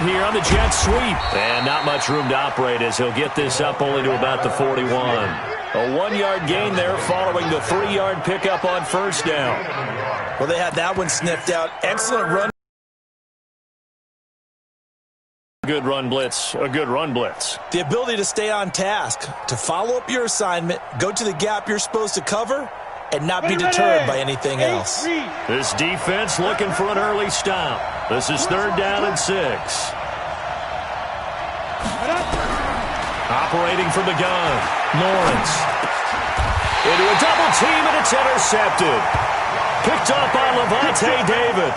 out here on the jet sweep. And not much room to operate as he'll get this up only to about the 41. A 1-yard gain there following the 3-yard pickup on first down. Well, they had that one sniffed out. Excellent run. A good run blitz. The ability to stay on task, to follow up your assignment, go to the gap you're supposed to cover, and not be deterred by anything else. This defense looking for an early stop. This is 3rd down and 6. Operating from the gun, Lawrence. Into a double team, and it's intercepted. Picked up by Levante David.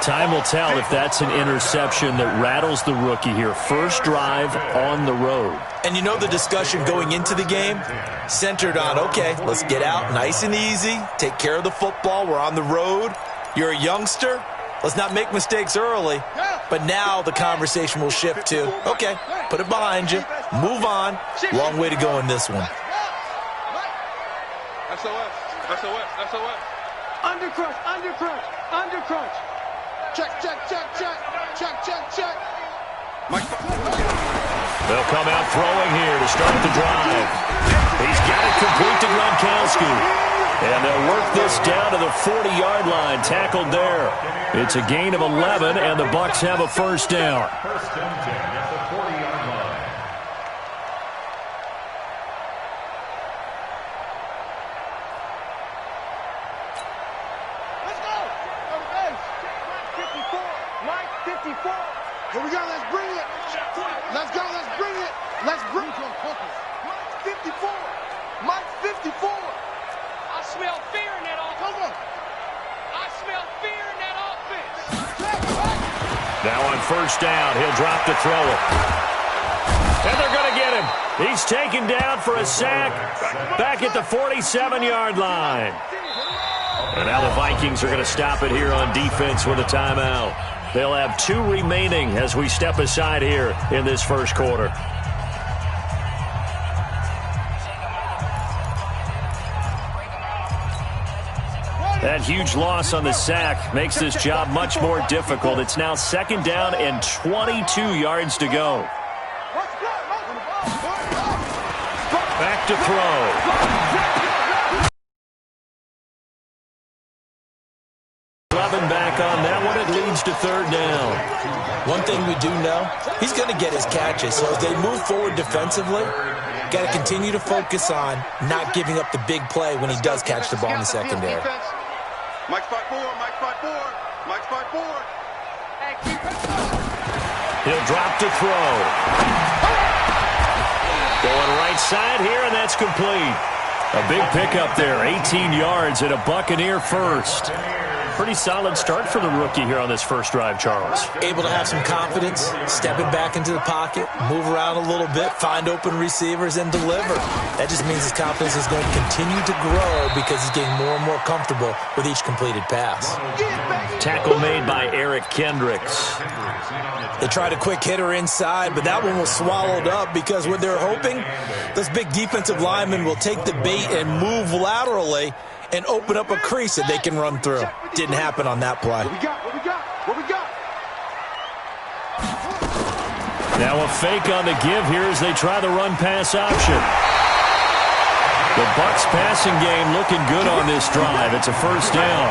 Time will tell if that's an interception that rattles the rookie here. First drive on the road. And you know the discussion going into the game centered on, okay, let's get out nice and easy, take care of the football, we're on the road, you're a youngster, let's not make mistakes early. But now the conversation will shift to, okay, put it behind you, move on, long way to go in this one. SOS. Under crunch. Check. They'll come out throwing here to start the drive. He's got it complete to Gronkowski. And they'll work this down to the 40-yard line, tackled there. It's a gain of 11, and the Bucs have a first down. Here we go, let's bring it. Let's bring it. Mike 54. I smell fear in that offense. Come on. I smell fear in that offense. Now on first down, he'll drop to throw it. And they're going to get him. He's taken down for a sack back at the 47-yard line. And now the Vikings are going to stop it here on defense with a timeout. They'll have 2 remaining as we step aside here in this first quarter. That huge loss on the sack makes this job much more difficult. It's now 2nd down and 22 yards to go. Back to throw. 11 back on that one. It leads to 3rd down. One thing we do know, he's going to get his catches. So as they move forward defensively, got to continue to focus on not giving up the big play when he does catch the ball in the secondary. Mike's 5-4. He'll drop to throw. Going right side here, and that's complete. A big pickup there, 18 yards and a Buccaneer first. Pretty solid start for the rookie here on this first drive, Charles. Able to have some confidence, stepping back into the pocket, move around a little bit, find open receivers, and deliver. That just means his confidence is going to continue to grow because he's getting more and more comfortable with each completed pass. Tackle made by Eric Kendricks. They tried a quick hitter inside, but that one was swallowed up because what they're hoping, those big defensive linemen will take the bait and move laterally and open up a crease that they can run through. Didn't happen on that play. What we got? Now a fake on the give here as they try the run-pass option. The Bucs passing game looking good on this drive. It's a first down.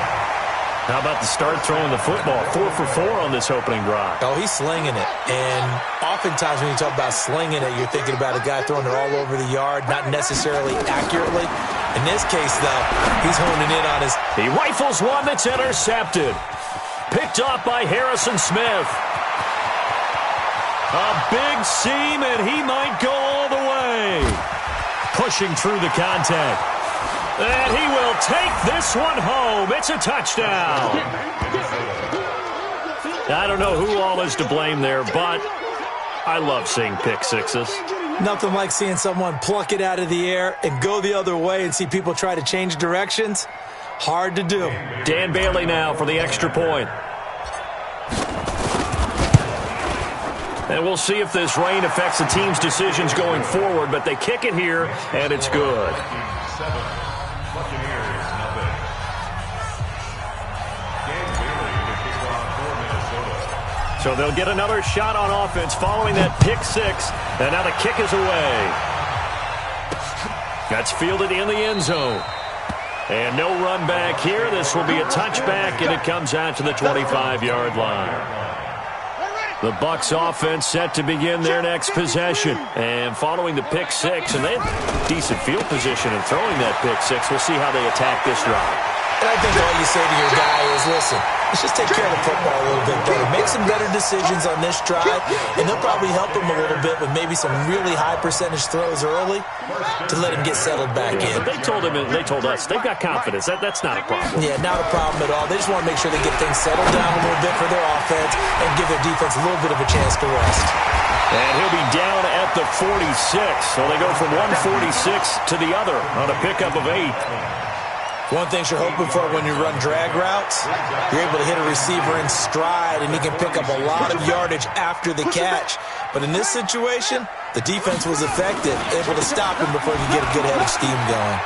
How about the start throwing the football? 4 for 4 on this opening drive. Oh, he's slinging it. And oftentimes when you talk about slinging it, you're thinking about a guy throwing it all over the yard, not necessarily accurately. In this case, though, he's honing in on his... He rifles one that's intercepted. Picked off by Harrison Smith. A big seam, and he might go all the way. Pushing through the contact. And he will take this one home. It's a touchdown. I don't know who all is to blame there, but I love seeing pick sixes. Nothing like seeing someone pluck it out of the air and go the other way and see people try to change directions. Hard to do. Dan Bailey now for the extra point. And we'll see if this rain affects the team's decisions going forward, but they kick it here, and it's good. So they'll get another shot on offense following that pick six. And now the kick is away. That's fielded in the end zone. And no run back here. This will be a touchback, and it comes out to the 25-yard line. The Bucs offense set to begin their next possession. And following the pick six, and they have decent field position in throwing that pick six. We'll see how they attack this drive. And I think all you say to your guy is, listen, let's just take care of the football a little bit better. Make some better decisions on this drive, and they'll probably help him a little bit with maybe some really high percentage throws early to let him get settled back in. But they told us they've got confidence. That's not a problem. Yeah, not a problem at all. They just want to make sure they get things settled down a little bit for their offense and give their defense a little bit of a chance to rest. And he'll be down at the 46. So they go from 146 to the other on a pickup of 8. One thing you're hoping for when you run drag routes, you're able to hit a receiver in stride, and he can pick up a lot of yardage after the catch. But in this situation, the defense was effective, able to stop him before he could get a good head of steam going.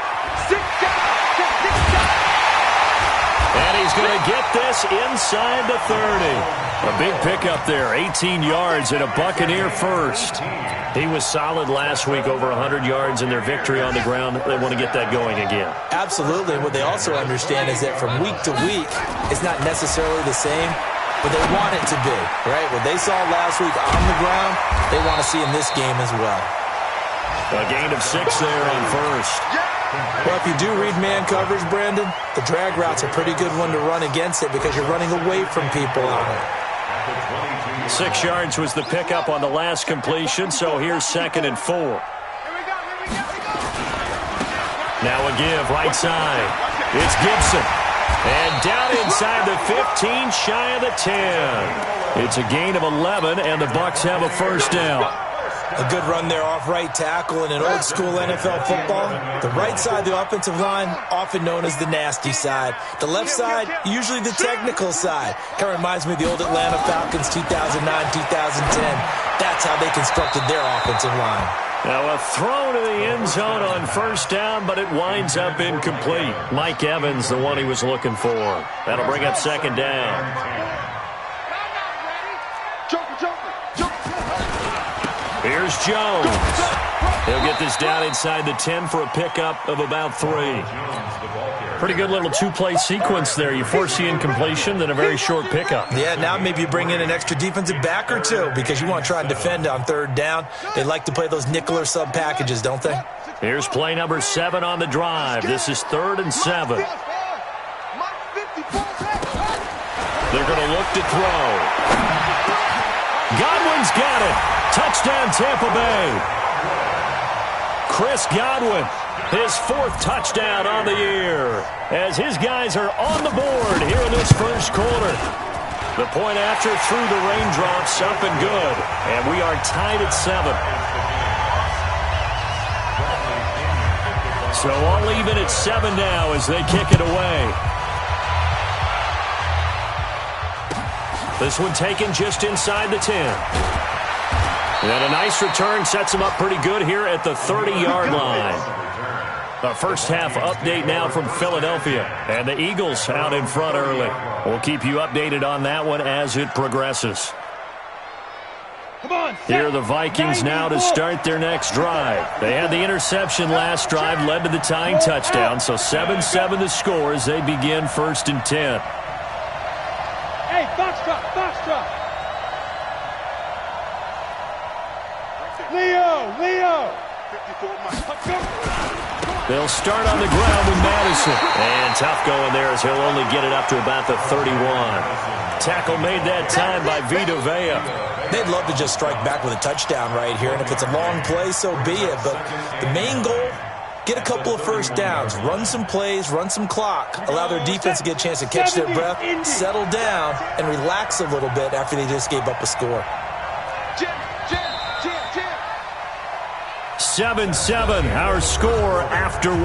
And he's going to get this inside the 30. A big pickup there, 18 yards and a Buccaneer first. He was solid last week, over 100 yards in their victory on the ground. They want to get that going again. Absolutely. What they also understand is that from week to week, it's not necessarily the same, but they want it to be, right? What they saw last week on the ground, they want to see in this game as well. A gain of 6 there on first. Well, if you do read man coverage, Brandon, the drag route's a pretty good one to run against it because you're running away from people on it. 6 yards was the pickup on the last completion, so here's 2nd and 4. Now a give, right side. It's Gibson. And down inside the 15, shy of the 10. It's a gain of 11, and the Bucs have a first down. A good run there off right tackle in an old-school NFL football. The right side of the offensive line, often known as the nasty side. The left side, usually the technical side. Kind of reminds me of the old Atlanta Falcons 2009-2010. That's how they constructed their offensive line. Now a throw to the end zone on first down, but it winds up incomplete. Mike Evans, the one he was looking for. That'll bring up 2nd down. Here's Jones. He'll get this down inside the 10 for a pickup of about 3. Pretty good little 2-play sequence there. You force the incompletion, then a very short pickup. Yeah, now maybe you bring in an extra defensive back or two because you want to try and defend on 3rd down. They like to play those nickel or sub packages, don't they? Here's play number 7 on the drive. This is 3rd and 7. They're going to look to throw. Godwin's got it. Touchdown, Tampa Bay. Chris Godwin, his 4th touchdown on the year, as his guys are on the board here in this first quarter. The point after through the raindrops, up and good, and we are tied at 7. So all even at 7 now as they kick it away. This one taken just inside the 10. And a nice return sets him up pretty good here at the 30-yard line. A first-half update now from Philadelphia. And the Eagles out in front early. We'll keep you updated on that one as it progresses. Here are the Vikings now to start their next drive. They had the interception last drive, led to the tying touchdown. So 7-7 the score as they begin 1st and 10. Hey, Foxtrot. Leo. They'll start on the ground with Madison. And tough going there as he'll only get it up to about the 31. Tackle made that time by Vita Vea. They'd love to just strike back with a touchdown right here. And if it's a long play, so be it. But the main goal, get a couple of first downs, run some plays, run some clock, allow their defense to get a chance to catch their breath, settle down, and relax a little bit after they just gave up a score. 7-7, our score after 1.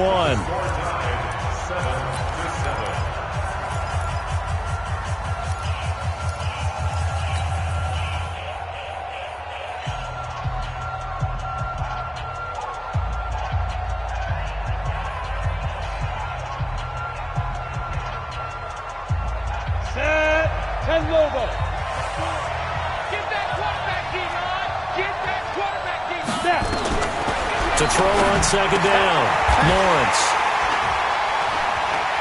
Set and logo. To throw on second down, Lawrence.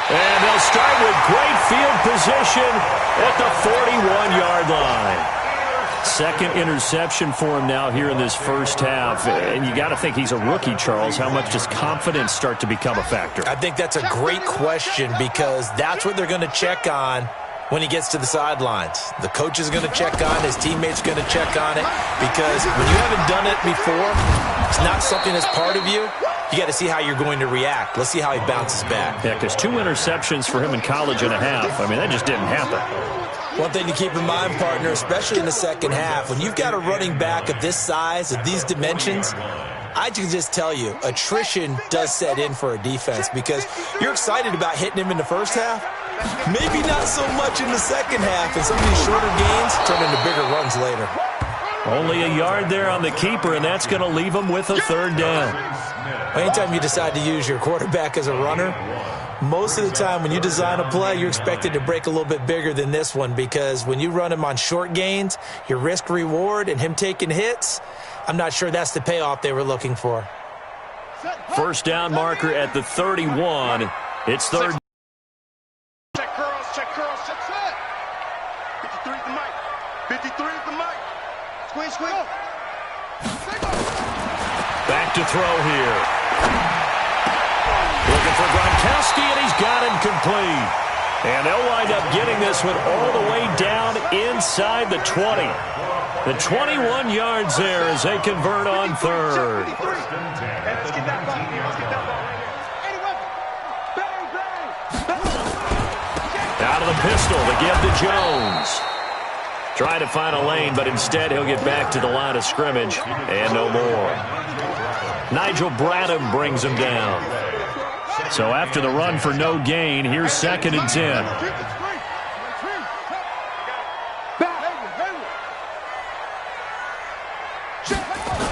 And they'll start with great field position at the 41-yard line. Second interception for him now here in this first half. And you got to think he's a rookie, Charles. How much does confidence start to become a factor? I think that's a great question because that's what they're going to check on when he gets to the sidelines. The coach is going to check on, his teammates are going to check on it, because when you haven't done it before, it's not something that's part of you. You got to see how you're going to react. Let's see how he bounces back. Yeah, because 2 interceptions for him in college and a half. I mean, that just didn't happen. One thing to keep in mind, partner, especially in the second half, when you've got a running back of this size, of these dimensions, I can just tell you, attrition does set in for a defense because you're excited about hitting him in the first half. Maybe not so much in the second half, and some of these shorter gains turn into bigger runs later. Only a yard there on the keeper, and that's going to leave him with a third down. Anytime you decide to use your quarterback as a runner, most of the time when you design a play, you're expected to break a little bit bigger than this one because when you run him on short gains, your risk-reward and him taking hits, I'm not sure that's the payoff they were looking for. First down marker at the 31. It's third. Check curls, check curls, check set. 53 is the mic. 53 is the mic. Squeeze, squeeze. Back to throw here. Looking for Gronkowski, and he's got him complete. And they'll wind up getting this one all the way down inside the 20. The 21 yards there as they convert on third. Let's get that ball. Let's get that ball. Out of the pistol to give to Jones. Trying to find a lane, but instead he'll get back to the line of scrimmage and no more. Nigel Bradham brings him down. So after the run for no gain, here's 2nd and 10.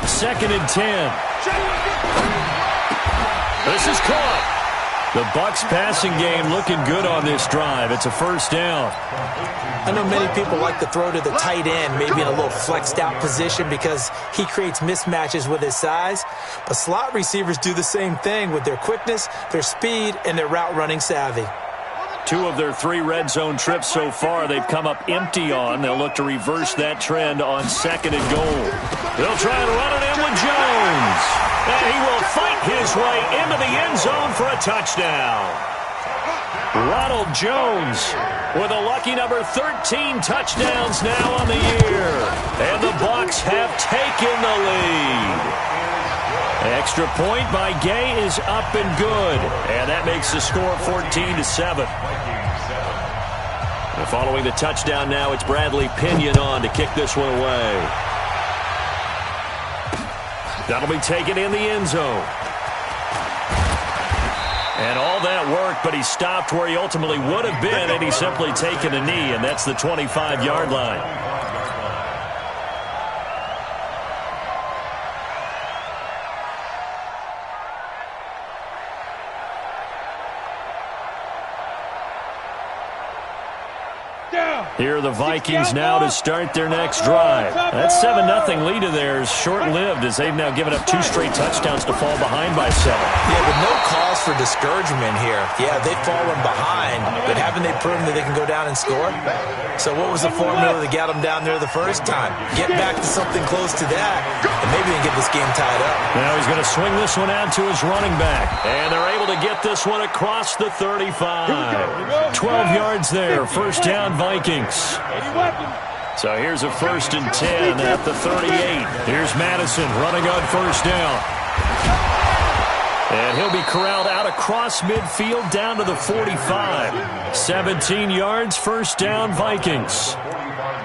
Second and 10. This is caught. The Bucs passing game looking good on this drive. It's a first down. I know many people like to throw to the tight end, maybe in a little flexed out position because he creates mismatches with his size. But slot receivers do the same thing with their quickness, their speed, and their route running savvy. 2 of their 3 red zone trips so far they've come up empty on. They'll look to reverse that trend on 2nd and goal. They'll try and run it in with Jones. And he will fight his way into the end zone for a touchdown. Ronald Jones with a lucky number 13 touchdowns now on the year. And the Bucs have taken the lead. Extra point by Gay is up and good. And that makes the score 14-7. And following the touchdown now, it's Bradley Pinion on to kick this one away. That'll be taken in the end zone. And all that worked, but he stopped where he ultimately would have been, and he's simply taken a knee, and that's the 25-yard line. Here are the Vikings now to start their next drive. That 7-0 lead of theirs short-lived as they've now given up 2 straight touchdowns to fall behind by 7. Yeah, but no cause for discouragement here. Yeah, they've fallen behind, but haven't they proven that they can go down and score? So what was the formula that got them down there the first time? Get back to something close to that, and maybe they can get this game tied up. Now he's going to swing this one out to his running back, and they're able to get this one across the 35. 12 yards there, first down Vikings. So here's a 1st and 10 at the 38. Here's Madison running on first down. And he'll be corralled out across midfield down to the 45. 17 yards, first down Vikings.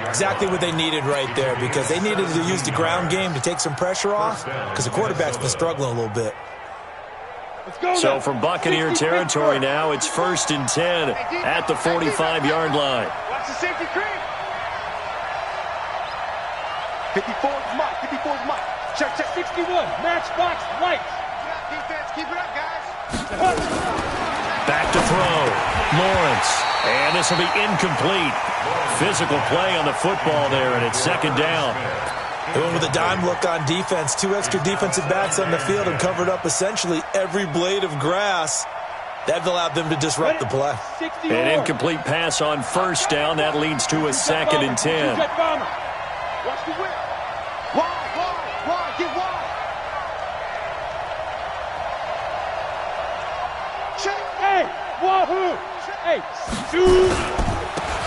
Exactly what they needed right there because they needed to use the ground game to take some pressure off because the quarterback's been struggling a little bit. So from Buccaneer territory now, it's 1st and 10 at the 45-yard line. Watch the safety creep. 54 is Mike. 54 is Mike. Check, check. 61. Matchbox lights. Defense, keep it up, guys. Back to throw. Lawrence. And this will be incomplete. Physical play on the football there, and it's 2nd down. They went with a dime look on defense. 2 extra defensive backs on the field and covered up essentially every blade of grass. That allowed them to disrupt the play. An incomplete pass on first down. That leads to a 2nd and 10. Watch the whip. Wide. Get wide. Check. Hey, wahoo. Hey, shoot.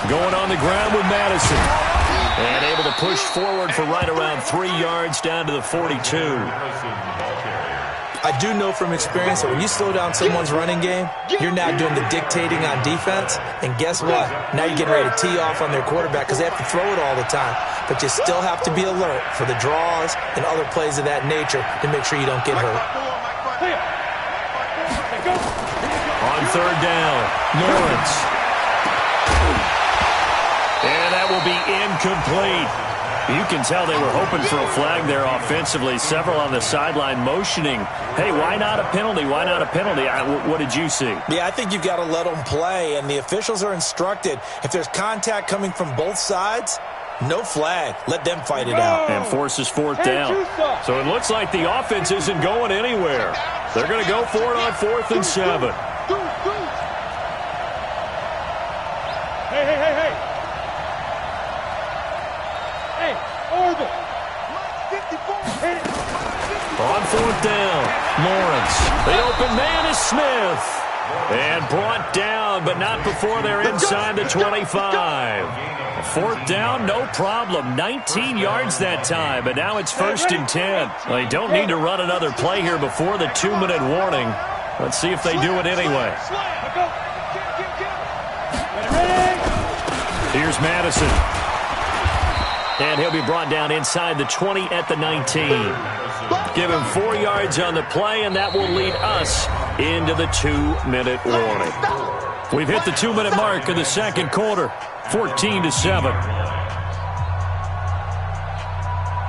Going on the ground with Madison. And able to push forward for right around 3 yards down to the 42. I do know from experience that when you slow down someone's running game, you're now doing the dictating on defense. And guess what? Now you're getting ready to tee off on their quarterback because they have to throw it all the time. But you still have to be alert for the draws and other plays of that nature to make sure you don't get hurt. On 3rd down, Lawrence. And that will be incomplete. You can tell they were hoping for a flag there offensively. Several on the sideline motioning, hey, why not a penalty? Why not a penalty? What did you see? Yeah, I think you've got to let them play, and the officials are instructed. If there's contact coming from both sides, no flag. Let them fight it out. And forces 4th down. So it looks like the offense isn't going anywhere. They're going to go for it on 4th and 7. Hey. On 4th down, Lawrence. The open man is Smith. And brought down, but not before they're inside the 25. 4th down, no problem. 19 yards that time, but now it's 1st and 10. They don't need to run another play here before the 2-minute warning. Let's see if they do it anyway. Here's Madison. And he'll be brought down inside the 20 at the 19. Give him 4 yards on the play, and that will lead us into the 2-minute warning. We've hit the 2-minute mark in the 2nd quarter, 14-7.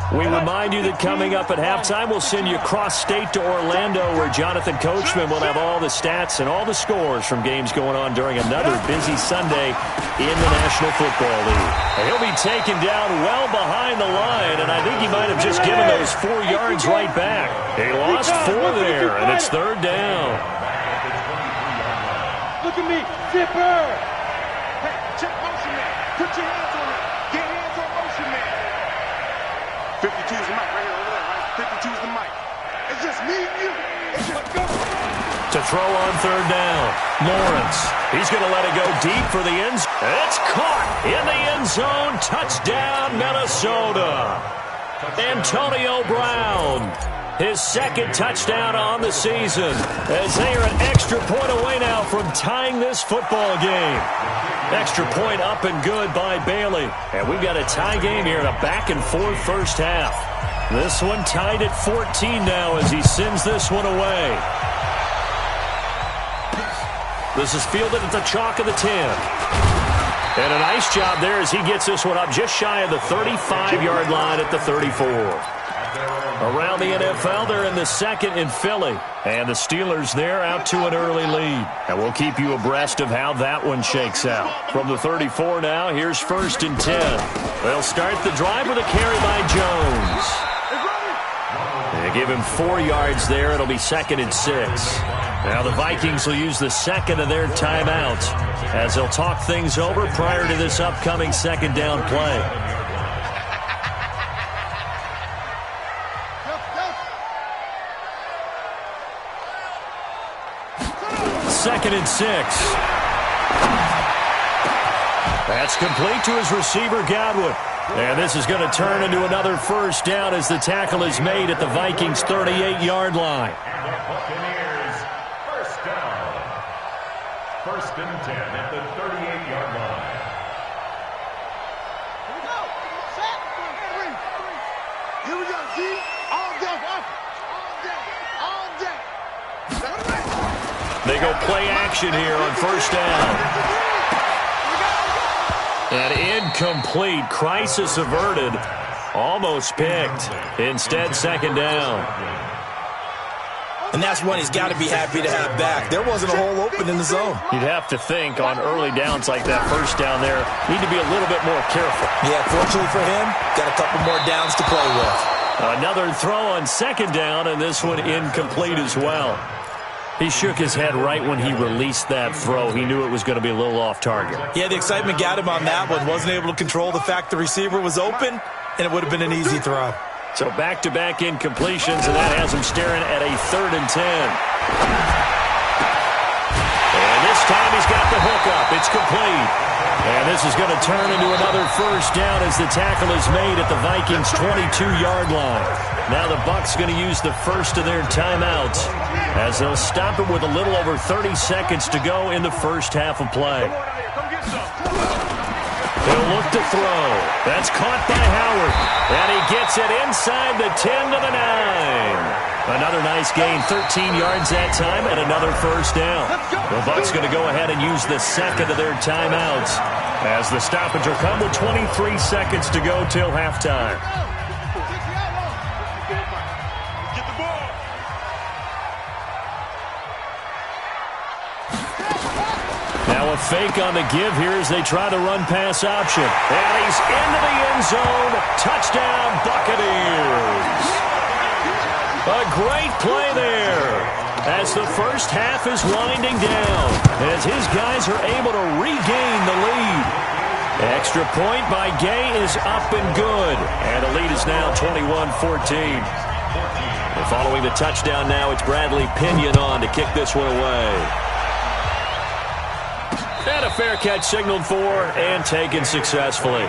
We remind you that coming up at halftime, we'll send you cross-state to Orlando, where Jonathan Coachman will have all the stats and all the scores from games going on during another busy Sunday in the National Football League. He'll be taken down well behind the line, and I think he might have just given those 4 yards right back. He lost 4 there, and it's 3rd down. Look at me, zipper. Hey, check motion man. Put your hands on it. Get hands on motion man. 52's the mic right here, over there, right? 52's the mic. It's just me and you. It's just go. To throw on 3rd down, Lawrence. He's going to let it go deep for the end zone. It's caught in the end zone. Touchdown, Minnesota. Antonio Brown, his 2nd touchdown on the season, as they are an extra point away now from tying this football game. Extra point up and good by Bailey. And we've got a tie game here in a back-and-forth first half. This one tied at 14 now as he sends this one away. This is fielded at the chalk of the 10. And a nice job there as he gets this one up just shy of the 35-yard line at the 34. Around the NFL, they're in the 2nd in Philly. And the Steelers there out to an early lead. And we'll keep you abreast of how that one shakes out. From the 34 now, here's 1st and 10. They'll start the drive with a carry by Jones. They give him 4 yards there. It'll be 2nd and 6. Now the Vikings will use the 2nd of their timeouts as they'll talk things over prior to this upcoming 2nd down play. 2nd and 6. That's complete to his receiver, Godwin. And this is going to turn into another 1st down as the tackle is made at the Vikings' 38-yard line. Buccaneers, 1st down. 1st and 10 at the 38-yard line. Here we go. Set. Here we go. See? All day. All day. They go play action here on 1st down. An incomplete, crisis averted, almost picked. Instead, 2nd down. And that's one he's got to be happy to have back. There wasn't a hole open in the zone. You'd have to think on early downs like that first down there, need to be a little bit more careful. Yeah, fortunately for him, got a couple more downs to play with. Another throw on second down, and this one incomplete as well. He shook his head right when he released that throw. He knew it was going to be a little off target. Yeah, the excitement got him on that one. Wasn't able to control the fact the receiver was open, and it would have been an easy throw. So back-to-back incompletions, and that has him staring at a 3rd and 10. And this time he's got the hook up. It's complete. And this is going to turn into another first down as the tackle is made at the Vikings' 22-yard line. Now the Bucs going to use the first of their timeouts as they'll stop it with a little over 30 seconds to go in the first half of play. He'll look to throw. That's caught by Howard. And he gets it inside the 10 to the 9. Another nice gain, 13 yards that time, and another first down. The Bucs going to go ahead and use the second of their timeouts as the stoppage will come with 23 seconds to go till halftime. Now a fake on the give here as they try the run-pass option. And he's into the end zone. Touchdown, Buccaneers. A great play there as the first half is winding down as his guys are able to regain the lead. Extra point by Gay is up and good. And the lead is now 21-14. And following the touchdown now, it's Bradley Pinion on to kick this one away. And a fair catch signaled for and taken successfully.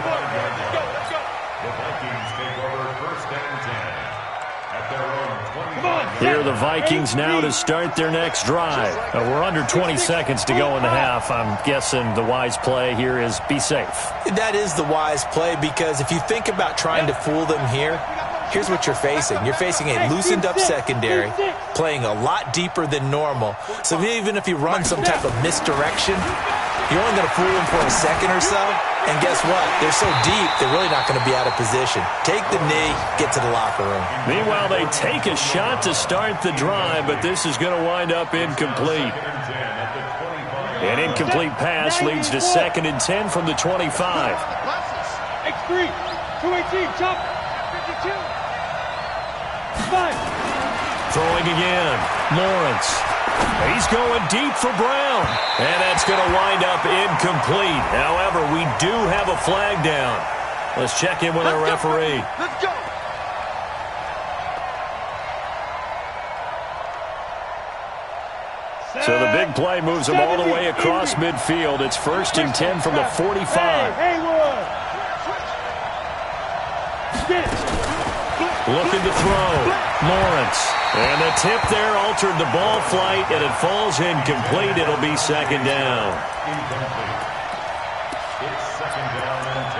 Here are the Vikings now to start their next drive. We're under 20 seconds to go in the half. I'm guessing the wise play here is be safe. That is the wise play because if you think about trying to fool them here, here's what you're facing. You're facing a loosened-up secondary, playing a lot deeper than normal. So even if you run some type of misdirection, you're only going to fool them for a second or so. And guess what? They're so deep, they're really not going to be out of position. Take the knee, get to the locker room. Meanwhile, they take a shot to start the drive, but this is going to wind up incomplete. An incomplete pass leads to 2nd and 10 from the 25. X3, 218, chop, 52. 5. Throwing again. Lawrence. He's going deep for Brown. And that's going to wind up incomplete. However, we do have a flag down. Let's check in with our referee. Let's go. So the big play moves them all the way across midfield. It's 1st and 10 from the 45. Looking to throw. Lawrence. And the tip there altered the ball flight, and it falls incomplete. It'll be 2nd down. Incomplete. It's 2nd down and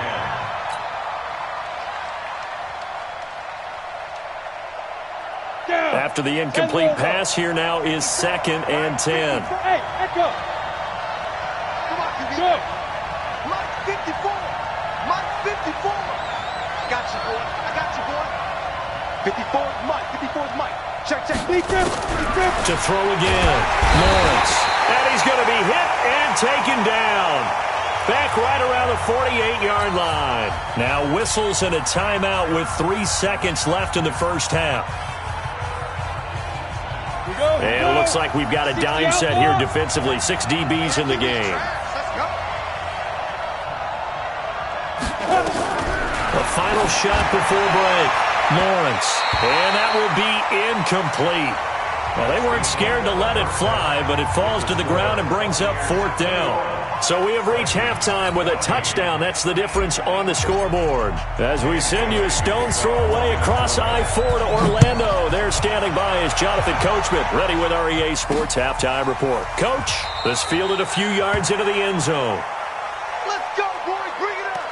10. After the incomplete pass, here now is 2nd and 10. Hey, echo. Come on, go. Mike 54. Mike 54. I got you, boy. I got you, boy. 54 is Mike. 54 is Mike. Check, check. To throw again. Lawrence. And he's going to be hit and taken down. Back right around the 48-yard line. Now whistles and a timeout with 3 seconds left in the first half. And it looks like we've got a dime set here defensively. 6 DBs in the game. A final shot before break. Lawrence. And that will be incomplete. Well, they weren't scared to let it fly, but it falls to the ground and brings up 4th down. So we have reached halftime with a touchdown. That's the difference on the scoreboard. As we send you a stone's throw away across I-4 to Orlando. There standing by is Jonathan Coachman, ready with our EA Sports Halftime Report. Coach, this fielded a few yards into the end zone. Let's go, boys. Bring it up.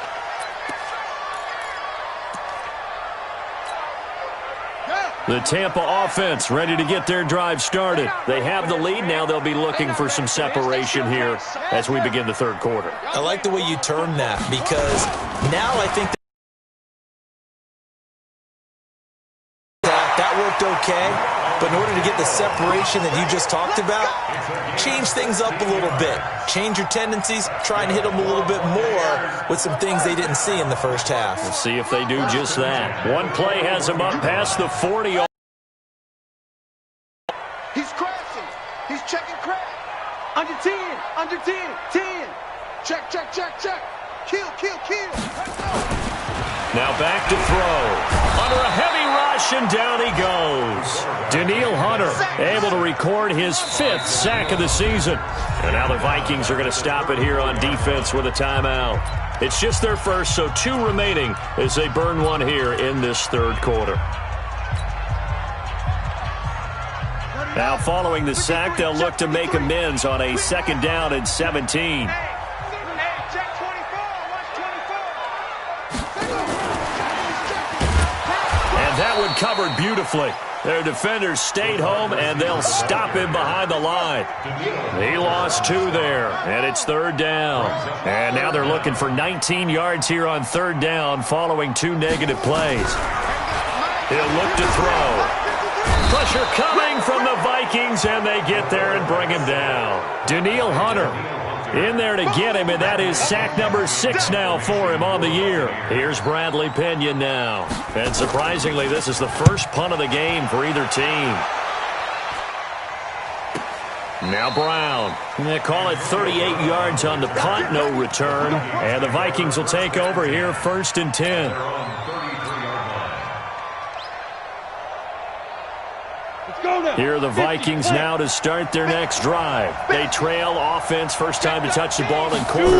The Tampa offense ready to get their drive started. They have the lead. Now they'll be looking for some separation here as we begin the 3rd quarter. I like the way you turn that because now I think that worked okay, but in order to get the separation that you just talked about, change things up a little bit. Change your tendencies, try and hit them a little bit more with some things they didn't see in the first half. We'll see if they do just that. One play has them up past the 40. He's crashing. He's checking crash. Under 10. Under 10. 10. Check, check, check, check. Kill, kill, kill. Let's go. Now back to throw. Under a heavy rush, and down he goes. Danielle Hunter able to record his 5th sack of the season. And now the Vikings are going to stop it here on defense with a timeout. It's just their first, so 2 remaining as they burn one here in this third quarter. Now following the sack, they'll look to make amends on a 2nd down and 17. That one covered beautifully. Their defenders stayed home, and they'll stop him behind the line. He lost 2 there, and it's 3rd down. And now they're looking for 19 yards here on 3rd down following 2 negative plays. He'll look to throw. Pressure coming from the Vikings, and they get there and bring him down. Danielle Hunter in there to get him, and that is sack number 6 now for him on the year. Here's Bradley Pinion now. And surprisingly, this is the first punt of the game for either team. Now Brown. They call it 38 yards on the punt, no return. And the Vikings will take over here 1st and 10. Here are the Vikings now to start their next drive. They trail offense, first time to touch the ball in quarter 3,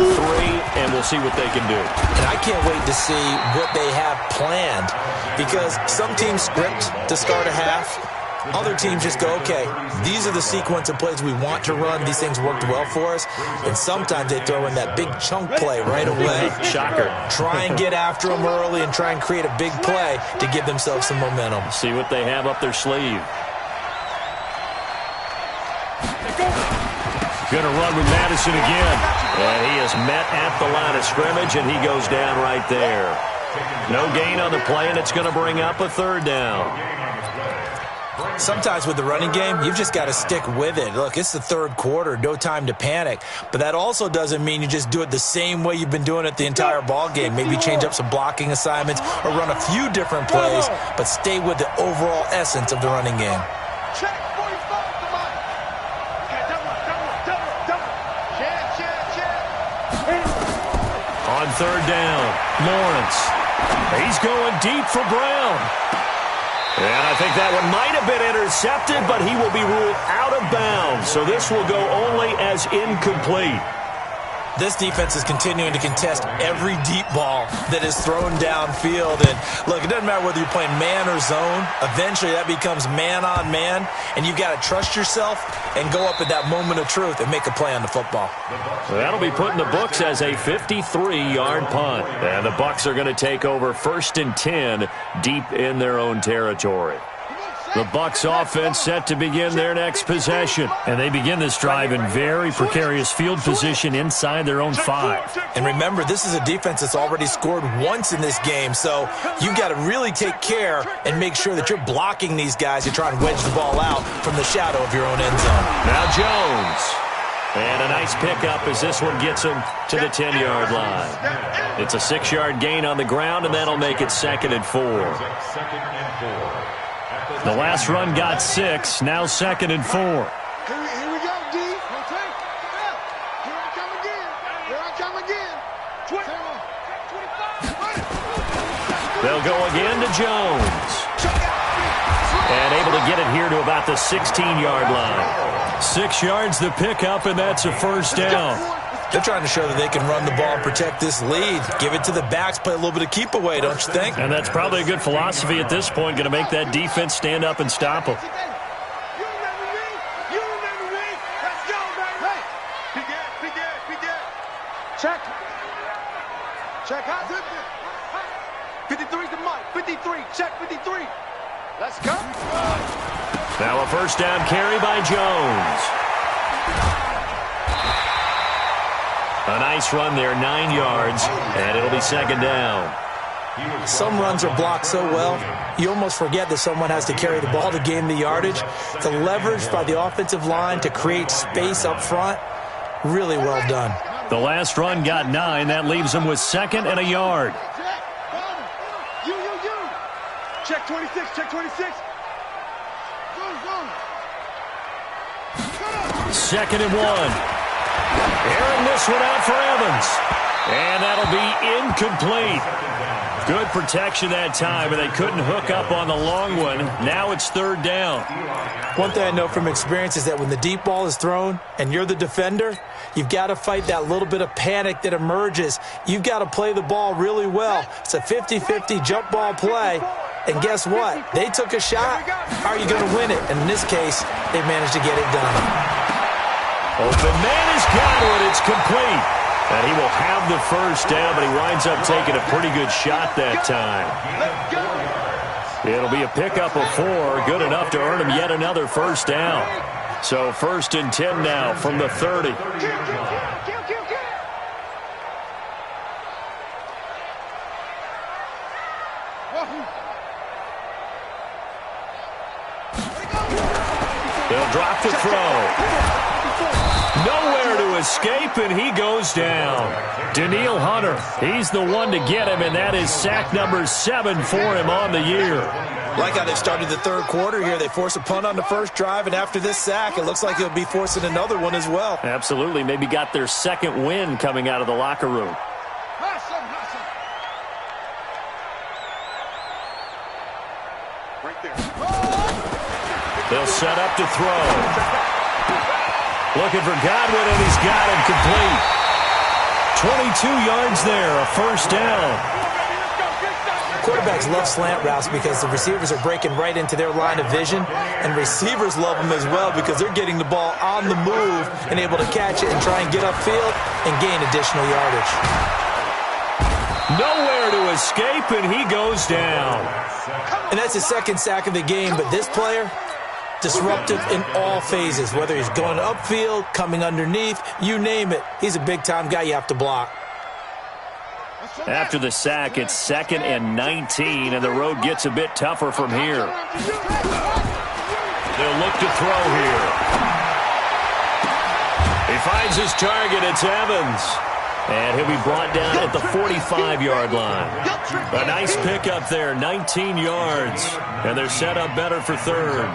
and we'll see what they can do. And I can't wait to see what they have planned, because some teams script to start a half. Other teams just go, okay, these are the sequence of plays we want to run. These things worked well for us. And sometimes they throw in that big chunk play right away. Shocker. Try and get after them early and try and create a big play to give themselves some momentum. See what they have up their sleeve. Going to run with Madison again. And he is met at the line of scrimmage, and he goes down right there. No gain on the play, and it's going to bring up a 3rd down. Sometimes with the running game, you've just got to stick with it. Look, it's the 3rd quarter, no time to panic. But that also doesn't mean you just do it the same way you've been doing it the entire ball game. Maybe change up some blocking assignments or run a few different plays, but stay with the overall essence of the running game. Check. 45. Somebody. Okay, double. Check. On 3rd down, Lawrence. He's going deep for Brown. And I think that one might have been intercepted, but he will be ruled out of bounds. So this will go only as incomplete. This defense is continuing to contest every deep ball that is thrown downfield. And, look, it doesn't matter whether you're playing man or zone. Eventually, that becomes man-on-man, and you've got to trust yourself and go up at that moment of truth and make a play on the football. That'll be put in the books as a 53-yard punt. And the Bucs are going to take over 1st and 10 deep in their own territory. The Bucs offense set to begin their next possession. And they begin this drive in very precarious field position inside their own 5. And remember, this is a defense that's already scored once in this game, so you've got to really take care and make sure that you're blocking these guys to try and wedge the ball out from the shadow of your own end zone. Now Jones. And a nice pickup as this one gets him to the 10-yard line. It's a 6-yard gain on the ground, and that'll make it 2nd and 4. The last run got 6, now 2nd and 4. Here we go, D. Here I come again. Here I come again. 25. They'll go again to Jones. And able to get it here to about the 16-yard line. 6 yards the pickup, and that's a 1st down. They're trying to show that they can run the ball and protect this lead. Give it to the backs, play a little bit of keep away, don't you think? And that's probably a good philosophy at this point, going to make that defense stand up and stop them. You remember me? You remember me? Let's go, baby. Hey, be good. Check. How's it? 53's the mic. 53. Check 53. Let's go. Now a 1st down carry by Jones. A nice run there, 9 yards, and it'll be 2nd down. Some runs are blocked so well, you almost forget that someone has to carry the ball to gain the yardage. The leverage by the offensive line to create space up front, really well done. The last run got 9. That leaves them with 2nd and a yard. Check 26, check 26. 2nd and 1. Airing this one out for Evans. And that'll be incomplete. Good protection that time, and they couldn't hook up on the long one. Now it's 3rd down. One thing I know from experience is that when the deep ball is thrown and you're the defender, you've got to fight that little bit of panic that emerges. You've got to play the ball really well. It's a 50-50 jump ball play. And guess what? They took a shot. How are you going to win it? And in this case, they managed to get it done. Open man has got it. It's complete. And he will have the 1st down, but he winds up taking a pretty good shot that time. It'll be a pickup of 4, good enough to earn him yet another 1st down. So 1st and 10 now from the 30. They'll drop the throw. Nowhere to escape, and he goes down. Daniil Hunter, he's the one to get him, and that is sack number 7 for him on the year. Like how they've started the 3rd quarter here. They force a punt on the 1st drive, and after this sack, it looks like they'll be forcing another one as well. Absolutely. Maybe got their 2nd win coming out of the locker room. Right there. They'll set up to throw. Looking for Godwin, and he's got him complete. 22 yards there, a 1st down. Quarterbacks love slant routes because the receivers are breaking right into their line of vision, and receivers love them as well because they're getting the ball on the move and able to catch it and try and get upfield and gain additional yardage. Nowhere to escape, and he goes down. And that's his 2nd sack of the game, but this player, disruptive in all phases, whether he's going upfield, coming underneath, you name it. He's a big-time guy you have to block. After the sack, it's 2nd and 19, and the road gets a bit tougher from here. They'll look to throw here. He finds his target. It's Evans. And he'll be brought down at the 45-yard line. A nice pickup there, 19 yards. And they're set up better for 3rd.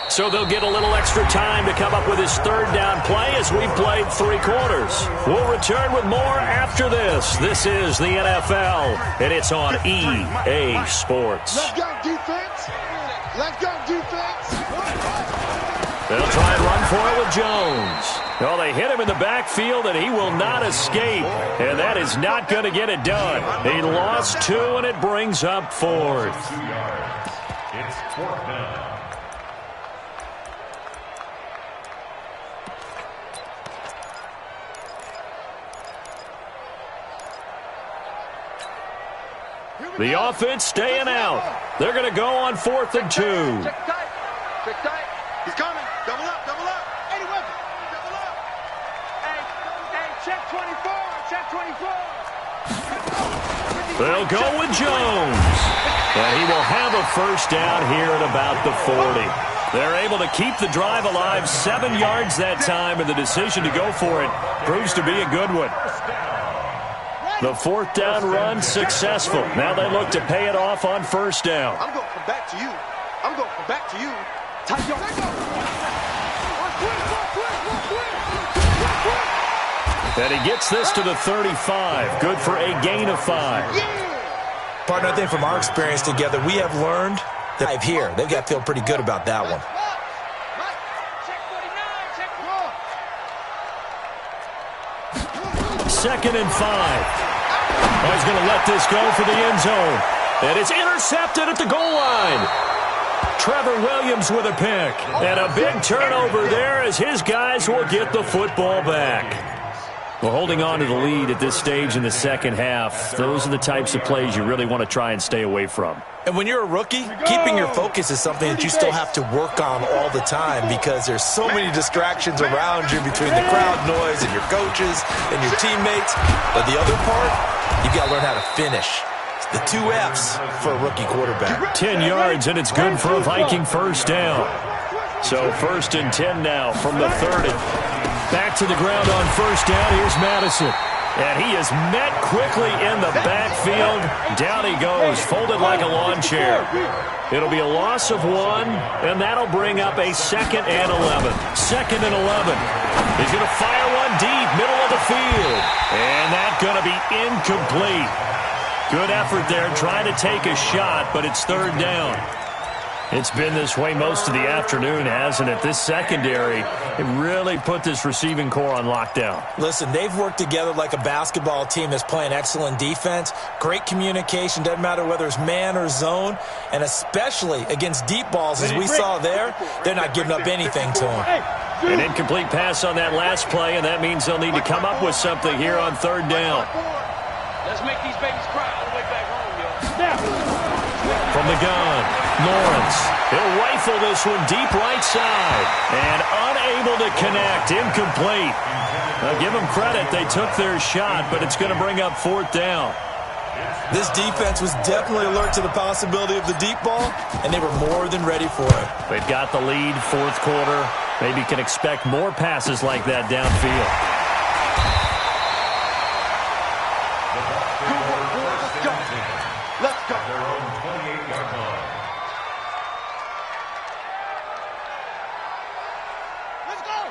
So they'll get a little extra time to come up with his 3rd down play as we've played 3 quarters. We'll return with more after this. This is the NFL, and it's on EA Sports. Let's go, defense. Let's go, defense. They'll try and run for it with Jones. Well, they hit him in the backfield, and he will not escape. And that is not going to get it done. He lost 2, and it brings up 4th. It's 4th down. The offense staying out. They're going to go on 4th and 2. Check tight. Check tight. He's coming. Double up, double up. Eddie Weber. Double up. Hey, check 24. Check 24. They'll go with Jones. And he will have a 1st down here at about the 40. They're able to keep the drive alive, 7 yards that time, and the decision to go for it proves to be a good one. The 4th down run successful. Now they look to pay it off on 1st down. I'm going from back to you. I'm going from back to you. Tight yo. And he gets this to the 35. Good for a gain of 5. Partner, I think from our experience together, we have learned that here, they've got to feel pretty good about that one. Second and 5. Oh, he's going to let this go for the end zone. And it's intercepted at the goal line. Trevor Williams with a pick. And a big turnover there as his guys will get the football back. Well, holding on to the lead at this stage in the second half, those are the types of plays you really want to try and stay away from. And when you're a rookie, keeping your focus is something that you still have to work on all the time because there's so many distractions around you between the crowd noise and your coaches and your teammates. But the other part, you got to learn how to finish. The 2 F's for a rookie quarterback. 10 yards, and it's good for a Viking first down. So 1st and 10 now from the 30. Back to the ground on first down. Here's Madison. And he is met quickly in the backfield. Down he goes, folded like a lawn chair. It'll be a loss of 1, and that'll bring up a 2nd and 11. 2nd and 11. He's going to fire one deep, middle of the field. And that's going to be incomplete. Good effort there, trying to take a shot, but it's 3rd down. It's been this way most of the afternoon, hasn't it? This secondary, it really put this receiving core on lockdown. Listen, they've worked together like a basketball team that's playing excellent defense. Great communication, doesn't matter whether it's man or zone. And especially against deep balls, as we saw there, they're not giving up anything to them. An incomplete pass on that last play, and that means they'll need to come up with something here on 3rd down. Let's make these babies cry all the way back home, yo. From the gun, Lawrence. He'll rifle this one deep right side. And unable to connect. Incomplete. Now, give them credit. They took their shot, but it's going to bring up 4th down. This defense was definitely alert to the possibility of the deep ball, and they were more than ready for it. They've got the lead, 4th quarter. Maybe can expect more passes like that downfield. Let's go. Their own 28-yard line.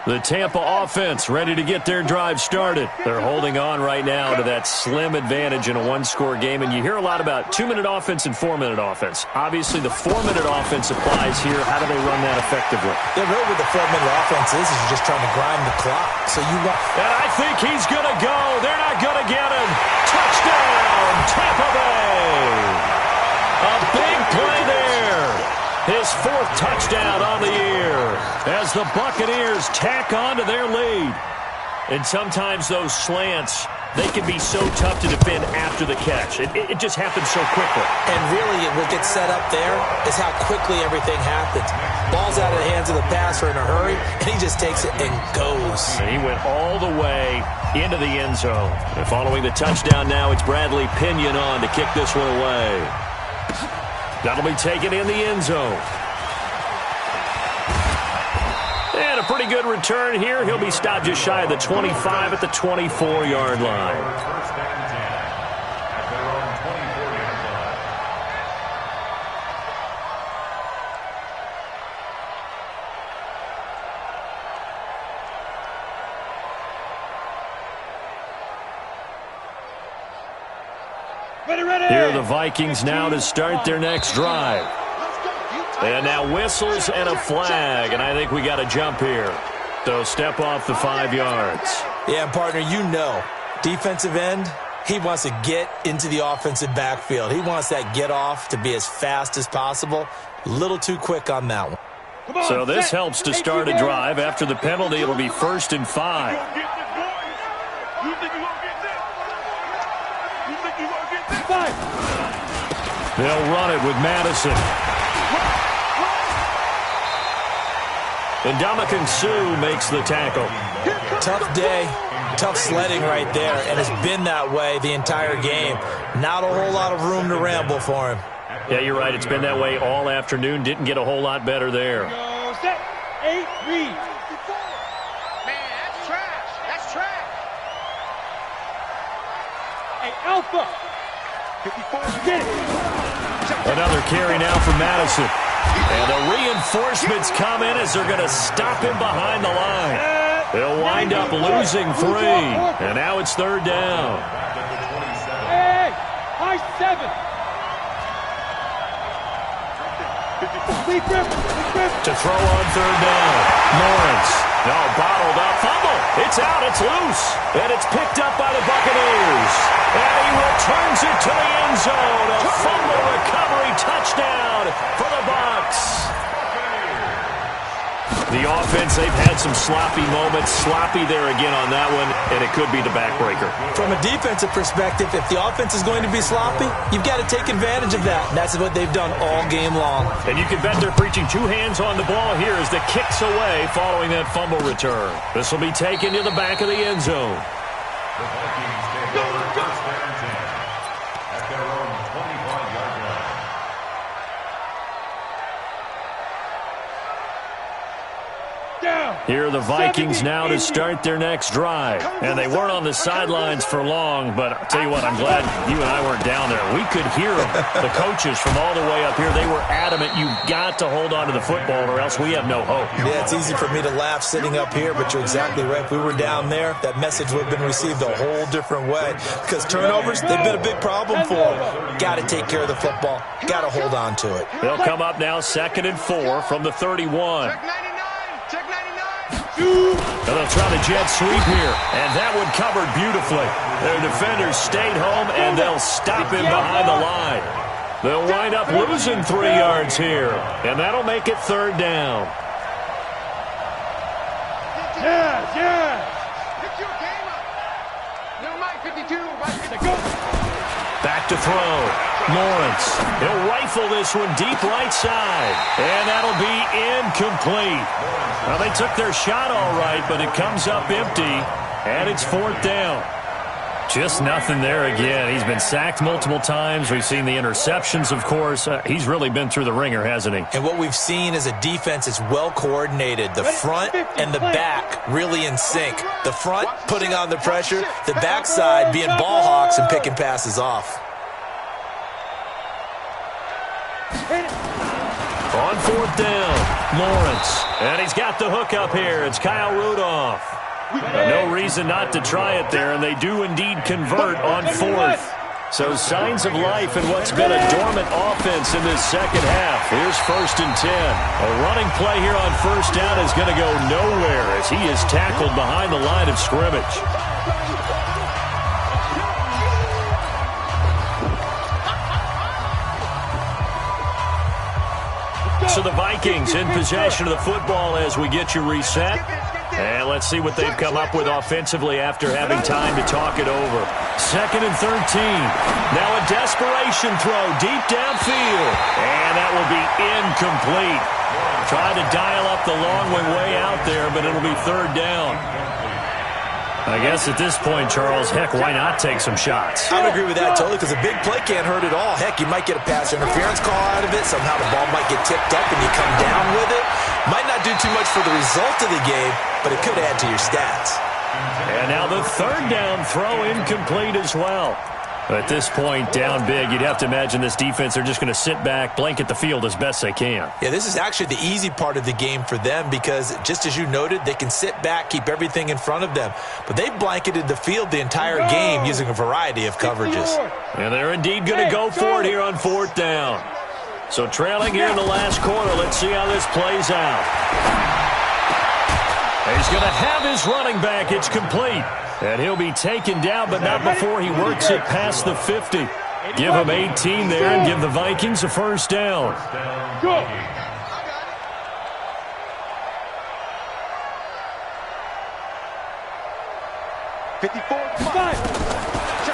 The Tampa offense ready to get their drive started. They're holding on right now to that slim advantage in a one-score game, and you hear a lot about 2-minute offense and 4-minute offense. Obviously, the 4-minute offense applies here. How do they run that effectively? Yeah, really what the 4-minute offense is just trying to grind the clock. So you want... And I think he's going to go. They're not going to get him. Touchdown, Tampa Bay. A big play there. His 4th touchdown on the year as the Buccaneers tack on to their lead. And sometimes those slants, they can be so tough to defend after the catch. It just happens so quickly. And really, what gets set up there is how quickly everything happens. Ball's out of the hands of the passer in a hurry, and he just takes it and goes. And he went all the way into the end zone. And following the touchdown now, it's Bradley Pinion on to kick this one away. That'll be taken in the end zone. And a pretty good return here. He'll be stopped just shy of the 25 at the 24-yard line. First and 10 at their own 24-yard line. Here are the Vikings now to start their next drive. And now whistles and a flag, and I think we got a jump here. So step off the 5 yards. Yeah, partner, you know, defensive end, he wants to get into the offensive backfield. He wants that get off to be as fast as possible. A little too quick on that one. So this helps to start a drive. After the penalty, it'll be 1st and 5. You think you're going to get this? You think you're going to get this? They'll run it with Madison. And Ndamukong Suh makes the tackle. Tough day, tough sledding right there, and it's been that way the entire game. Not a whole lot of room to ramble for him. Yeah, you're right. It's been that way all afternoon. Didn't get a whole lot better there. Set. 8, read. Man, that's trash. That's trash. Hey, Alpha. 54. Get it. Another carry now for Madison. And the reinforcements come in as they're going to stop him behind the line. They'll wind up losing 3. And now it's 3rd down. Hey, high 7. To throw on 3rd down. Lawrence. No, bottled up. Fumble. It's out. It's loose. And it's picked up by the Buccaneers. And he returns it to the end zone. A fumble recovery touchdown for the Bucs. The offense, they've had some sloppy moments. Sloppy there again on that one, and it could be the backbreaker. From a defensive perspective, if the offense is going to be sloppy, you've got to take advantage of that. And that's what they've done all game long. And you can bet they're preaching two hands on the ball here as the kick's away following that fumble return. This will be taken to the back of the end zone. The Vikings take over first and 10 at their own 25-yard line. Here are the Vikings now to start their next drive. And they weren't on the sidelines for long, but I'll tell you what, I'm glad you and I weren't down there. We could hear them. The coaches from all the way up here, they were adamant, you've got to hold on to the football or else we have no hope. Yeah, it's easy for me to laugh sitting up here, but you're exactly right. If we were down there, that message would have been received a whole different way. Because turnovers, they've been a big problem for them. Got to take care of the football. Got to hold on to it. They'll come up now 2nd and 4 from the 31. Check 99. And they'll try the jet sweep here. And that one covered beautifully. Their defenders stayed home, and they'll stop him behind the line. They'll wind up losing 3 yards here. And that'll make it 3rd down. Yeah. Pick your game up. No, Mike, 52. Back to throw. Lawrence. He'll rifle this one deep right side. And that'll be incomplete. Well, they took their shot all right, but it comes up empty. And it's 4th down. Just nothing there again. He's been sacked multiple times. We've seen the interceptions, of course. He's really been through the ringer, hasn't he? And what we've seen is a defense that's well coordinated. The front and the back really in sync. The front putting on the pressure. The backside being ball hawks and picking passes off. On 4th down, Lawrence. And he's got the hook up here. It's Kyle Rudolph. No reason not to try it there, and they do indeed convert on 4th. So signs of life in what's been a dormant offense in this second half. Here's 1st and 10. A running play here on 1st down is going to go nowhere as he is tackled behind the line of scrimmage. So the Vikings in possession of the football as we get you reset. And let's see what they've come up with offensively after having time to talk it over. 2nd and 13. Now a desperation throw deep downfield. And that will be incomplete. Try to dial up the long way out there, but it'll be 3rd down. I guess at this point, Charles, heck, why not take some shots? I would agree with that totally because a big play can't hurt at all. Heck, you might get a pass interference call out of it. Somehow the ball might get tipped up and you come down with it. Might not do too much for the result of the game, but it could add to your stats. And now the 3rd down throw incomplete as well. At this point, down big, you'd have to imagine this defense, they're just going to sit back, blanket the field as best they can. Yeah, this is actually the easy part of the game for them because, just as you noted, they can sit back, keep everything in front of them. But they've blanketed the field the entire game using a variety of coverages. And they're indeed going to go for it here on 4th down. So trailing here in the last quarter, let's see how this plays out. He's going to have his running back. It's complete. And he'll be taken down, but not before he works it past the 50. Give him 18 there and give the Vikings a 1st down. Go.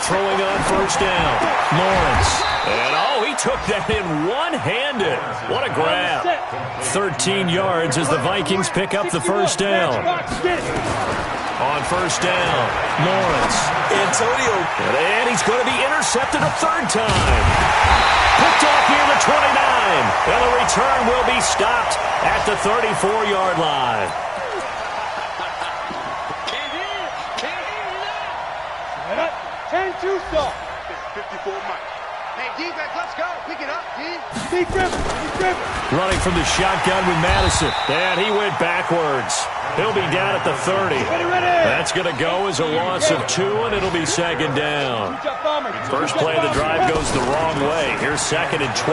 Throwing on 1st down. Lawrence. And, he took that in one-handed. What a grab. 13 yards as the Vikings pick up the 1st down. On 1st down, Lawrence. Antonio. And he's going to be intercepted a 3rd time. Picked off here the 29. And the return will be stopped at the 34-yard line. And 54 Mike. Hey, defense, let's go. Pick it up, D. Running from the shotgun with Madison. And he went backwards. He'll be down at the 30. That's going to go as a loss of 2, and it'll be 2nd down. First play of the drive goes the wrong way. Here's 2nd and 12.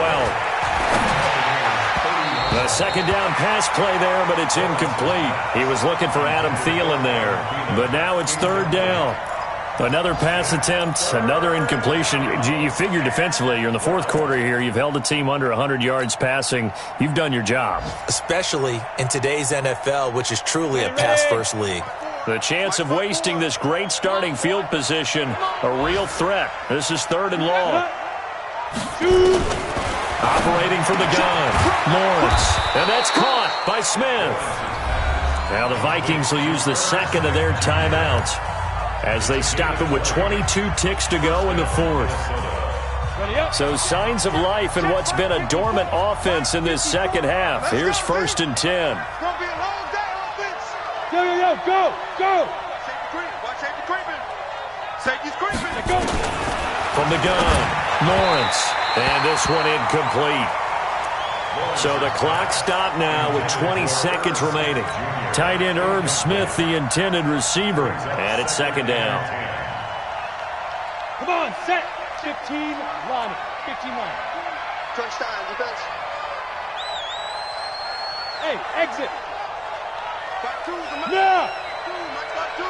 The 2nd down pass play there, but it's incomplete. He was looking for Adam Thielen there. But now it's 3rd down. Another pass attempt, another incompletion. You figure defensively, you're in the fourth quarter here. You've held a team under 100 yards passing. You've done your job. Especially in today's NFL, which is truly a pass-first league. The chance of wasting this great starting field position, a real threat. This is 3rd and long. Operating from the gun, Lawrence. And that's caught by Smith. Now the Vikings will use the second of their timeouts as they stop it with 22 ticks to go in the fourth. So signs of life in what's been a dormant offense in this second half. Here's 1st and 10. Go! Safety creeping. Safety's creeping. Go. From the gun, Lawrence. And this one incomplete. So the clock stopped now with 20 seconds remaining. Tight end Irv Smith, the intended receiver. And it's 2nd down. Come on, set. 15 line. 15 line. Touchdown, defense. Hey, exit. Back 2, Yeah. Back 2.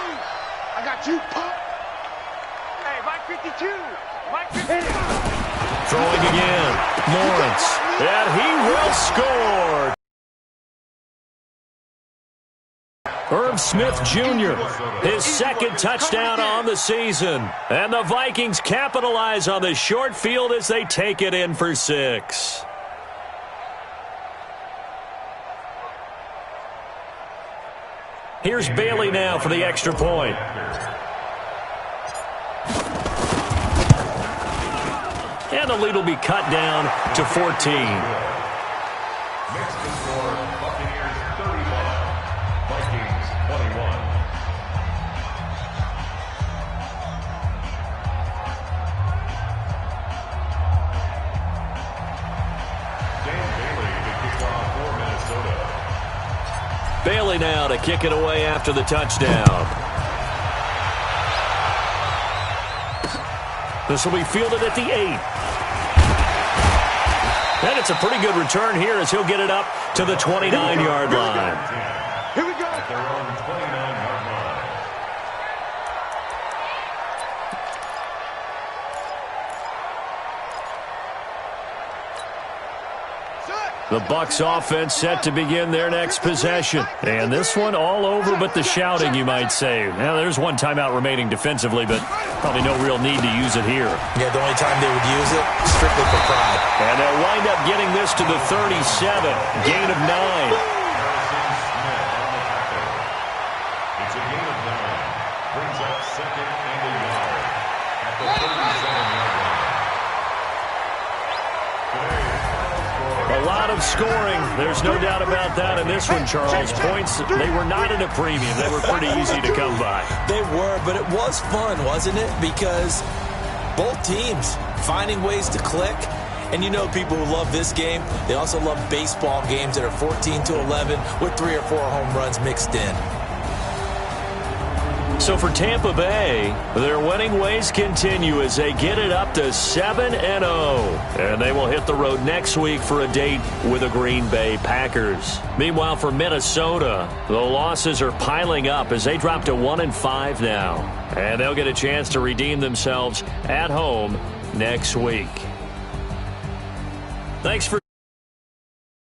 I got you, pop. Hey, Mike 52. Mike 52. Throwing again, Lawrence. And he will score. Irv Smith Jr., his 2nd touchdown on the season. And the Vikings capitalize on the short field as they take it in for 6. Here's Bailey now for the extra point. And the lead will be cut down to 14. Next to score, Buccaneers 31, Vikings 21. Dan Bailey to kick off for Minnesota. Bailey now to kick it away after the touchdown. This will be fielded at the 8. And it's a pretty good return here as he'll get it up to the 29-yard line. Here we go. At their own 29-yard line. The Bucs offense set to begin their next possession. And this one all over but the shouting, you might say. Now, there's one timeout remaining defensively, but probably no real need to use it here. Yeah, the only time they would use it, strictly for pride. And they'll wind up getting this to the 37. Gain of 9. Harrison Smith on the tackle. It's a gain of 9. Brings up 2nd and a yard at the 37-yard line. A lot of scoring. There's no doubt about that in this one, Charles. Points, they were not at a premium. They were pretty easy to come by. They were, but it was fun, wasn't it? Because both teams finding ways to click. And you know people who love this game, they also love baseball games that are 14-11 with 3 or 4 home runs mixed in. So for Tampa Bay, their winning ways continue as they get it up to 7-0. And they will hit the road next week for a date with the Green Bay Packers. Meanwhile, for Minnesota, the losses are piling up as they drop to 1-5 now. And they'll get a chance to redeem themselves at home next week. Thanks for